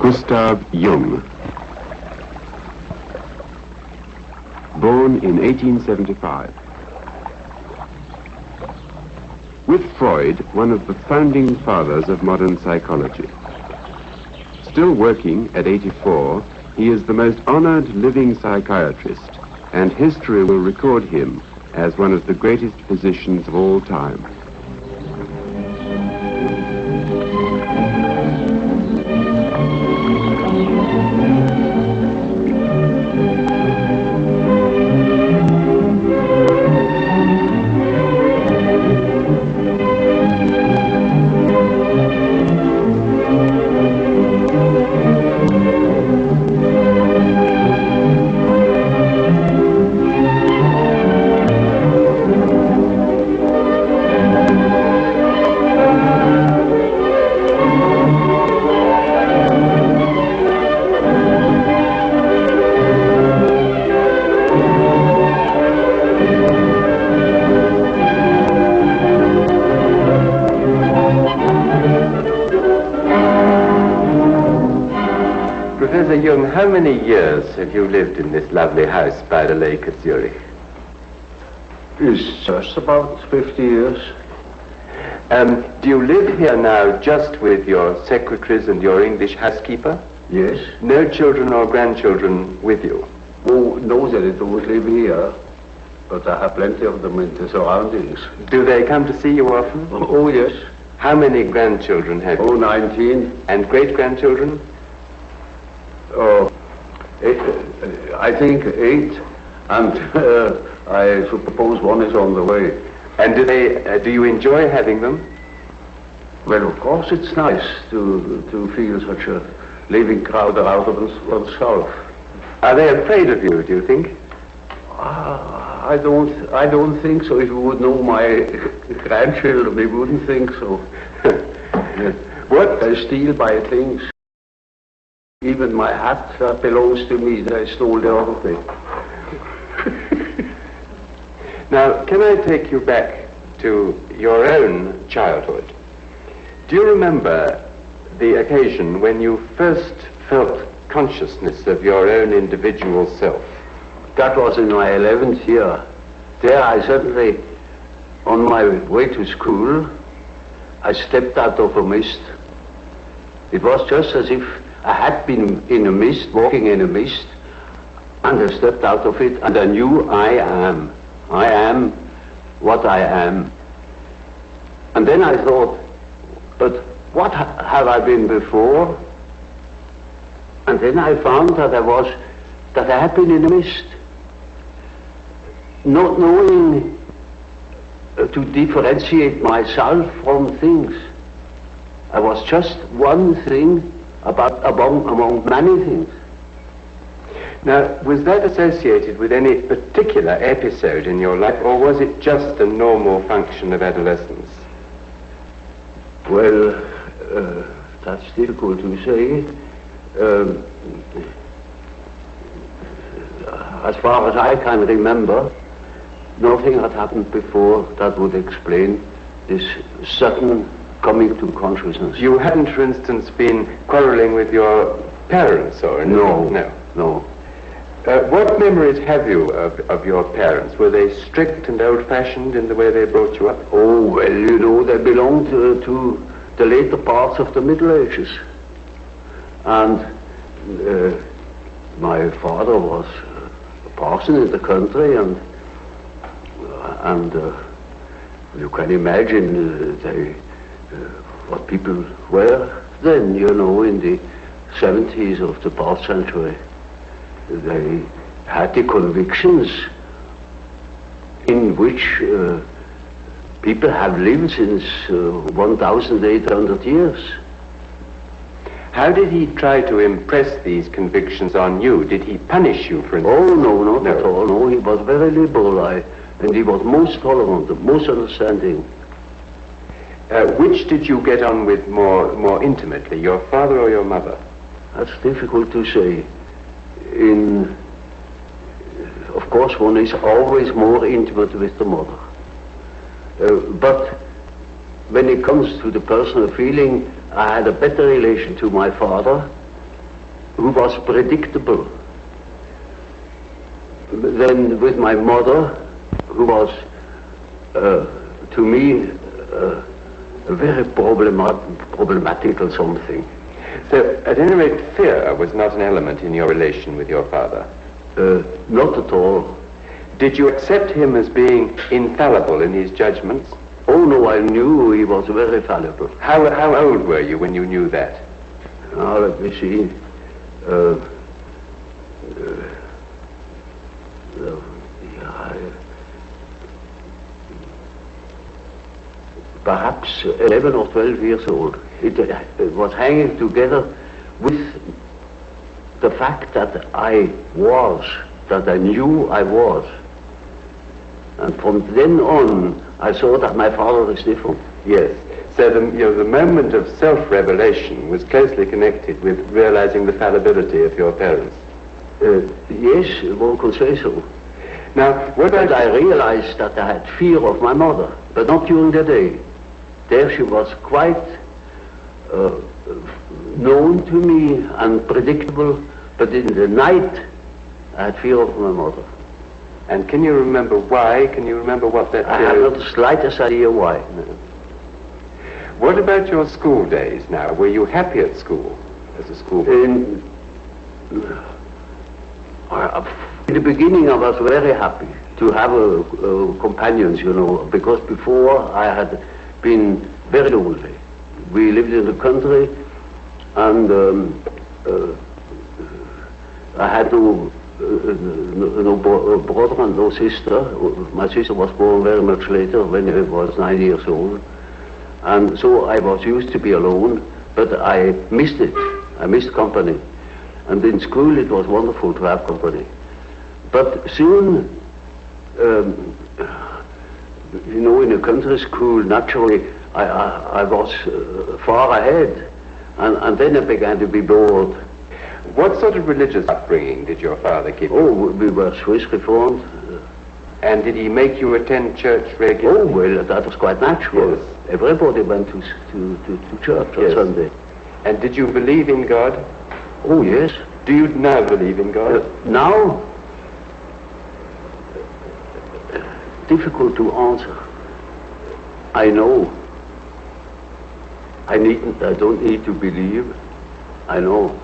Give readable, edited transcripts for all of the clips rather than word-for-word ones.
Jung. Born in 1875. With Freud, one of the founding fathers of modern psychology. Still working at 84, he is the most honored living psychiatrist, and history will record him as one of the greatest physicians of all time. Jung, how many years have you lived in this lovely house by the lake at Zurich? It's just about 50 years. Do you live here now just with your secretaries and your English housekeeper? Yes. No children or grandchildren with you? Oh, no, they don't live here, but I have plenty of them in the surroundings. Do they come to see you often? Oh, yes. How many grandchildren have you? Oh, 19. And great-grandchildren? Oh, I think 8, and I suppose one is on the way. And do you enjoy having them? Well, of course it's nice to feel such a living crowd around oneself. Are they afraid of you, do you think? I don't think so. If you would know my grandchildren, they wouldn't think so. What? They steal my things. Even my hat that belongs to me that I stole the other day. Now, can I take you back to your own childhood? Do you remember the occasion when you first felt consciousness of your own individual self? That was in my 11th year. There I suddenly, on my way to school, I stepped out of a mist. It was just as if I had been in a mist, walking in a mist, and I stepped out of it, and I knew I am what I am. And then I thought, but what have I been before? And then I found that I had been in a mist, not knowing to differentiate myself from things. I was just one thing among many things. Now, was that associated with any particular episode in your life, or was it just a normal function of adolescence? Well, that's difficult to say. As far as I can remember, nothing had happened before that would explain this sudden coming to consciousness. You hadn't, for instance, been quarreling with your parents or anything? No. What memories have you of your parents? Were they strict and old-fashioned in the way they brought you up? Oh, well, you know, they belonged to the later parts of the Middle Ages. And my father was a parson in the country, and you can imagine what people were then, you know, in the 70s of the past century. They had the convictions in which people have lived since 1,800 years. How did he try to impress these convictions on you? Did he punish you, for instance? Oh, no, not at all. No, he was very liberal, and he was most tolerant, most understanding. Which did you get on with more intimately, your father or your mother? That's difficult to say. Of course, one is always more intimate with the mother. But when it comes to the personal feeling, I had a better relation to my father who was predictable. Then with my mother, who was, to me, a very problematical something. So, at any rate, fear was not an element in your relation with your father? Not at all. Did you accept him as being infallible in his judgments? Oh no, I knew he was very fallible. How old were you when you knew that? Now, let me see. Perhaps 11 or 12 years old. It was hanging together with the fact that I knew I was. And from then on, I saw that my father was different. Yes. So the moment of self-revelation was closely connected with realizing the fallibility of your parents. Yes, one could say so. Now, but I realized that I had fear of my mother, but not during the day. There she was quite known to me and predictable, but in the night I had fear of my mother. And can you remember why? Can you remember what that I have not the slightest idea why. No. What about your school days now? Were you happy at school as a schoolboy? In the beginning I was very happy to have companions, you know, because before I had been very lonely. We lived in the country and I had no brother and no sister. My sister was born very much later when I was 9 years old. And so I was used to be alone, but I missed it. I missed company. And in school it was wonderful to have company. But soon, you know, in a country school, naturally, I was far ahead. And then I began to be bored. What sort of religious upbringing did your father give you? Oh, we were Swiss Reformed. And did he make you attend church regularly? Oh, well, that was quite natural. Yes. Everybody went to church on Sunday. And did you believe in God? Oh, yes. Do you now believe in God? Now? Difficult to answer. I know. I don't need to believe. I know.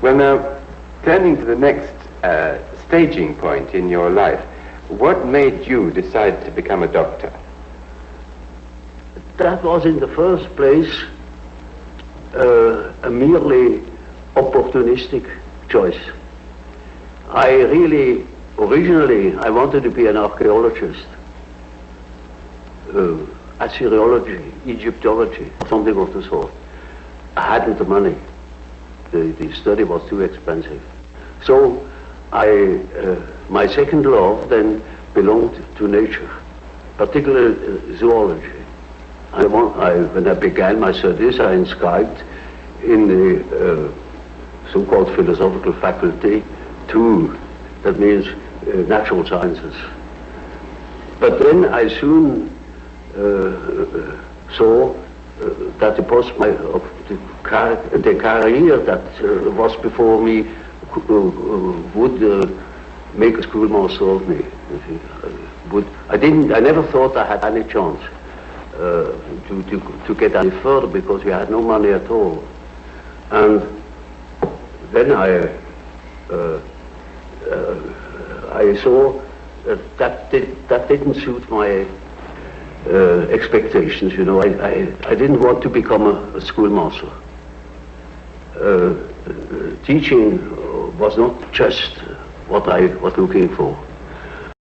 Well, now, turning to the next staging point in your life, what made you decide to become a doctor? That was in the first place a merely opportunistic choice. Originally, I wanted to be an archaeologist, Assyriology, Egyptology, something of the sort. I hadn't the money. The study was too expensive. So my second love then belonged to nature, particularly zoology. When I began my studies, I inscribed in the so-called philosophical faculty 2, that means natural sciences. But then I soon saw that the career that was before me would make a schoolmaster of me. I never thought I had any chance to get any further because we had no money at all. And then I saw that didn't suit my expectations, you know. I didn't want to become a schoolmaster. Teaching was not just what I was looking for.